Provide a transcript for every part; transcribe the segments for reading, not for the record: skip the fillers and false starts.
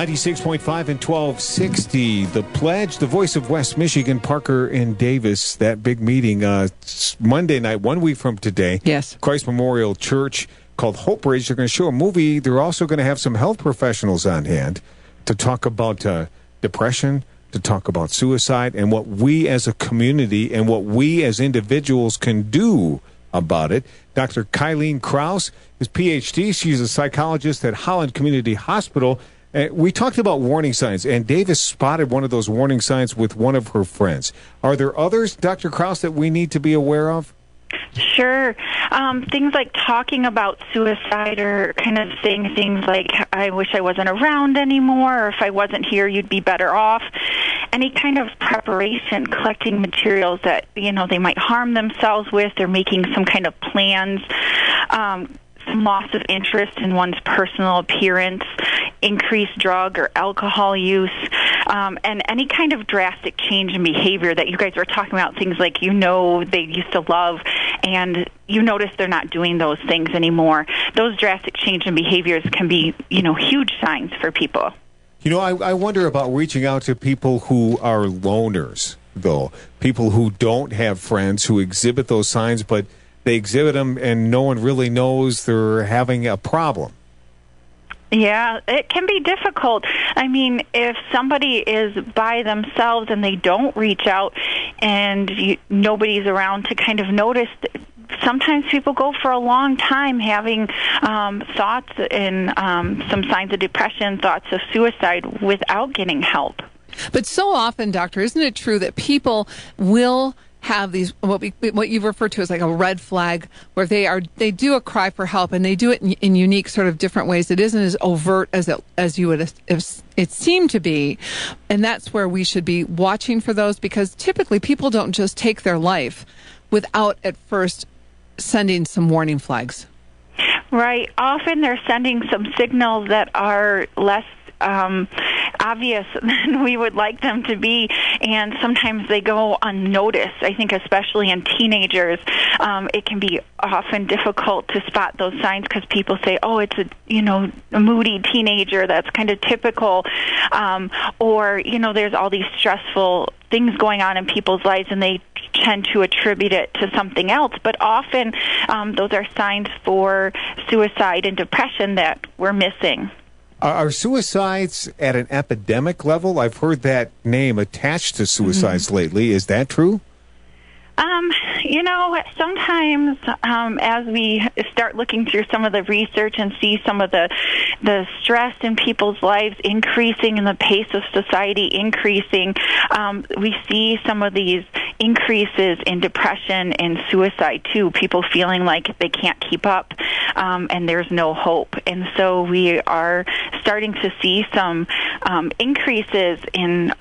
96.5 and 1260. The Pledge, the voice of West Michigan, Parker and Davis. That big meeting Monday night, 1 week from today. Yes. Christ Memorial Church called Hope Bridge. They're going to show a movie. They're also going to have some health professionals on hand to talk about depression, to talk about suicide, and what we as a community and what we as individuals can do about it. Dr. Kyleen Krause is PhD. She's a psychologist at Holland Community Hospital. We talked about warning signs, and Davis spotted one of those warning signs with one of her friends. Are there others, Dr. Krause, that we need to be aware of? Sure. Things like talking about suicide or kind of saying things like, I wish I wasn't around anymore, or if I wasn't here, you'd be better off. Any kind of preparation, collecting materials that, they might harm themselves with, or making some kind of plans, some loss of interest in one's personal appearance, increased drug or alcohol use, and any kind of drastic change in behavior that you guys were talking about, things like, they used to love, and you notice they're not doing those things anymore. Those drastic change in behaviors can be, huge signs for people. I wonder about reaching out to people who are loners, though. People who don't have friends who exhibit those signs, but they exhibit them and no one really knows they're having a problem. Yeah, it can be difficult. I mean, if somebody is by themselves and they don't reach out and nobody's around to kind of notice, sometimes people go for a long time having thoughts and some signs of depression, thoughts of suicide without getting help. But so often, doctor, isn't it true that people will have these what you refer to as like a red flag, where they do a cry for help, and they do it in unique sort of different ways. It isn't as overt as you would it seemed to be, and that's where we should be watching for those, because typically people don't just take their life without at first sending some warning flags. Right. Often they're sending some signals that are less obvious than we would like them to be, and sometimes they go unnoticed. I think especially in teenagers, it can be often difficult to spot those signs because people say, oh, it's a moody teenager, that's kind of typical, or there's all these stressful things going on in people's lives and they tend to attribute it to something else. But often those are signs for suicide and depression that we're missing. Are suicides at an epidemic level? I've heard that name attached to suicides lately. Is that true? Sometimes as we start looking through some of the research and see some of the stress in people's lives increasing and the pace of society increasing, we see some of these increases in depression and suicide too, people feeling like they can't keep up and there's no hope. And so we are starting to see some increases in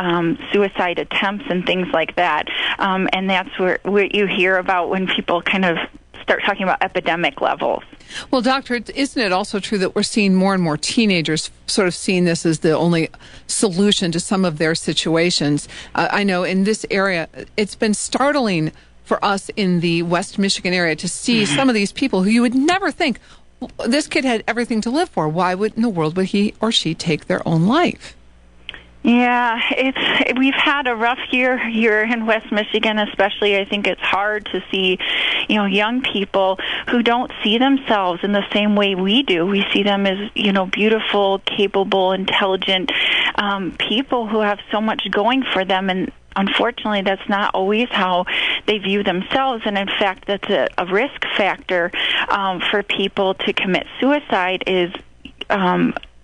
suicide attempts and things like that. And that's what you hear about when people kind of start talking about epidemic levels. Well, doctor, isn't it also true that we're seeing more and more teenagers sort of seeing this as the only solution to some of their situations? I know in this area, it's been startling for us in the West Michigan area to see some of these people who you would never think, this kid had everything to live for. Why in the world would he or she take their own life? Yeah, we've had a rough year here in West Michigan, especially. I think it's hard to see, young people who don't see themselves in the same way we do. We see them as, beautiful, capable, intelligent people who have so much going for them, and unfortunately, that's not always how they view themselves, and in fact, that's a risk factor for people to commit suicide is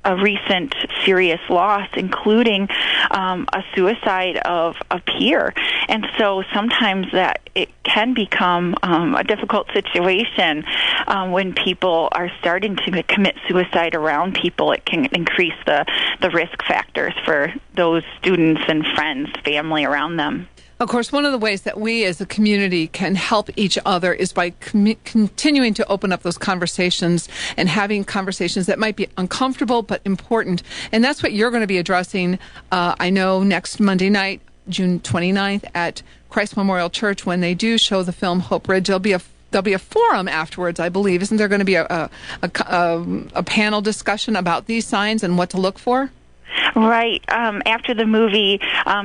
a recent serious loss, including a suicide of a peer. And so sometimes that it can become a difficult situation when people are starting to commit suicide around people. It can increase the risk factors for those students and friends, family around them. Of course, one of the ways that we as a community can help each other is by continuing to open up those conversations and having conversations that might be uncomfortable but important. And that's what you're going to be addressing, I know, next Monday night, June 29th at Christ Memorial Church when they do show the film Hope Bridge. There'll be a forum afterwards, I believe. Isn't there going to be a panel discussion about these signs and what to look for? Right. After the movie,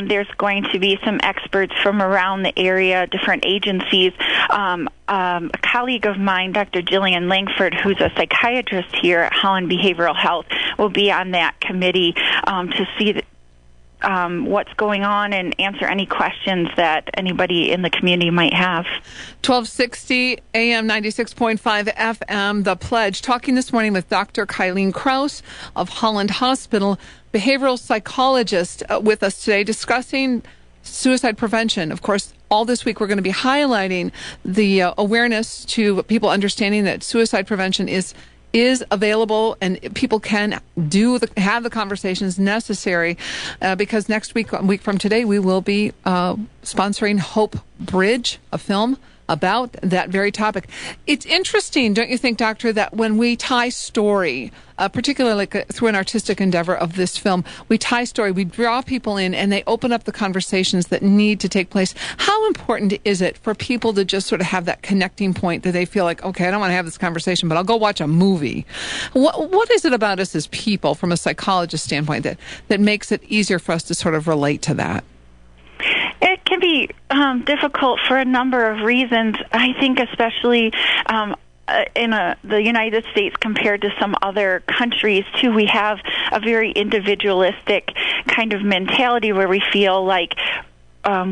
there's going to be some experts from around the area, different agencies. A colleague of mine, Dr. Jillian Langford, who's a psychiatrist here at Holland Behavioral Health, will be on that committee to see what's going on and answer any questions that anybody in the community might have. 1260 AM 96.5 FM, The Pledge. Talking this morning with Dr. Kyleen Krause of Holland Hospital, behavioral psychologist, with us today discussing suicide prevention. Of course, all this week we're going to be highlighting the awareness to people understanding that suicide prevention is available and people can have the conversations necessary because next week, a week from today, we will be sponsoring Hope Bridge, a film about that very topic. It's interesting, don't you think, Doctor, that when we tie story, particularly through an artistic endeavor of this film, we tie story, we draw people in, and they open up the conversations that need to take place. How important is it for people to just sort of have that connecting point that they feel like, okay, I don't want to have this conversation, but I'll go watch a movie? What is it about us as people, from a psychologist standpoint, that makes it easier for us to sort of relate to that? It can be difficult for a number of reasons. I think especially in the United States compared to some other countries, too, we have a very individualistic kind of mentality where we feel like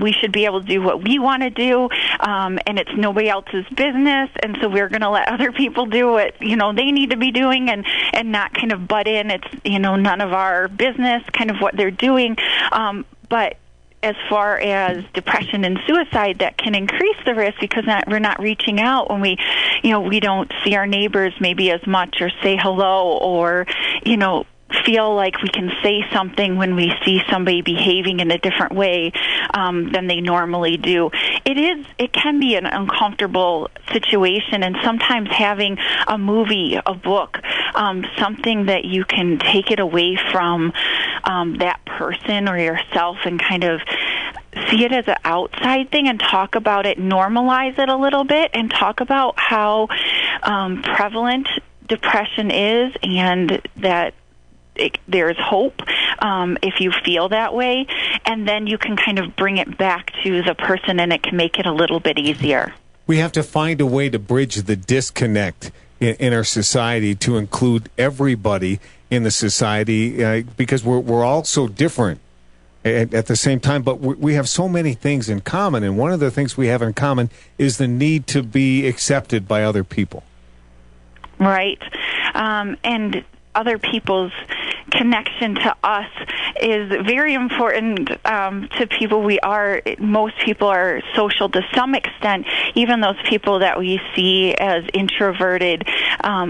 we should be able to do what we want to do, and it's nobody else's business, and so we're going to let other people do what they need to be doing, and not kind of butt in. It's none of our business, kind of what they're doing, but as far as depression and suicide, that can increase the risk because we're not reaching out when we don't see our neighbors maybe as much, or say hello, or feel like we can say something when we see somebody behaving in a different way than they normally do. It can be an uncomfortable situation, and sometimes having a movie, a book, something that you can take it away from that person or yourself and kind of see it as an outside thing and talk about it, normalize it a little bit, and talk about how prevalent depression is, and that there's hope if you feel that way, and then you can kind of bring it back to the person, and it can make it a little bit easier. We have to find a way to bridge the disconnect in our society to include everybody in the society because we're all so different at the same time, but we have so many things in common, and one of the things we have in common is the need to be accepted by other people. Right. And other people's connection to us is very important to people. Most people are social to some extent. Even those people that we see as introverted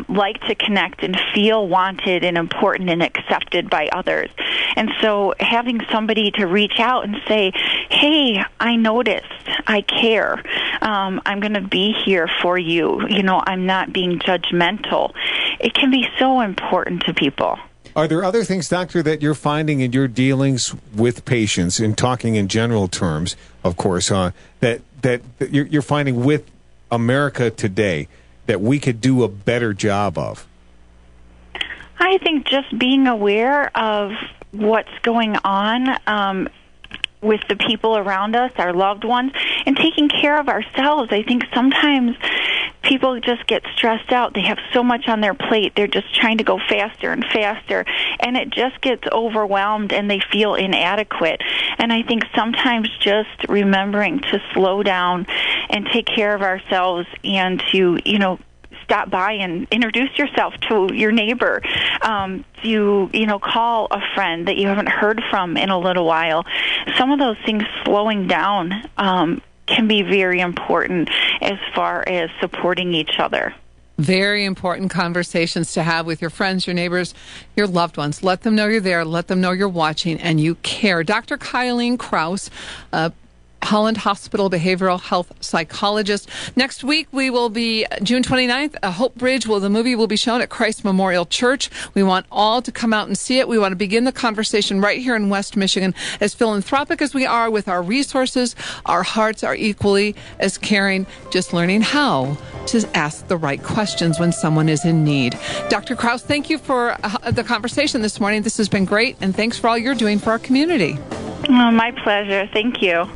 like to connect and feel wanted and important and accepted by others. And so having somebody to reach out and say, hey, I noticed, I care, I'm going to be here for you, I'm not being judgmental. It can be so important to people. Are there other things, Doctor, that you're finding in your dealings with patients, in talking in general terms, of course, that you're finding with America today that we could do a better job of? I think just being aware of what's going on with the people around us, our loved ones, and taking care of ourselves. I think sometimes people just get stressed out. They have so much on their plate. They're just trying to go faster and faster, and it just gets overwhelmed, and they feel inadequate. And I think sometimes just remembering to slow down and take care of ourselves, and to, stop by and introduce yourself to your neighbor, to call a friend that you haven't heard from in a little while. Some of those things, slowing down, can be very important as far as supporting each other. Very important conversations to have with your friends, your neighbors, your loved ones. Let them know you're there. Let them know you're watching and you care. Dr. Kyleen Krause, Holland Hospital behavioral health psychologist. Next week, we will be June 29th. Hope Bridge, the movie will be shown at Christ Memorial Church. We want all to come out and see it. We want to begin the conversation right here in West Michigan. As philanthropic as we are with our resources, our hearts are equally as caring, just learning how to ask the right questions when someone is in need. Dr. Krause, thank you for the conversation this morning. This has been great, and thanks for all you're doing for our community. Oh, my pleasure. Thank you.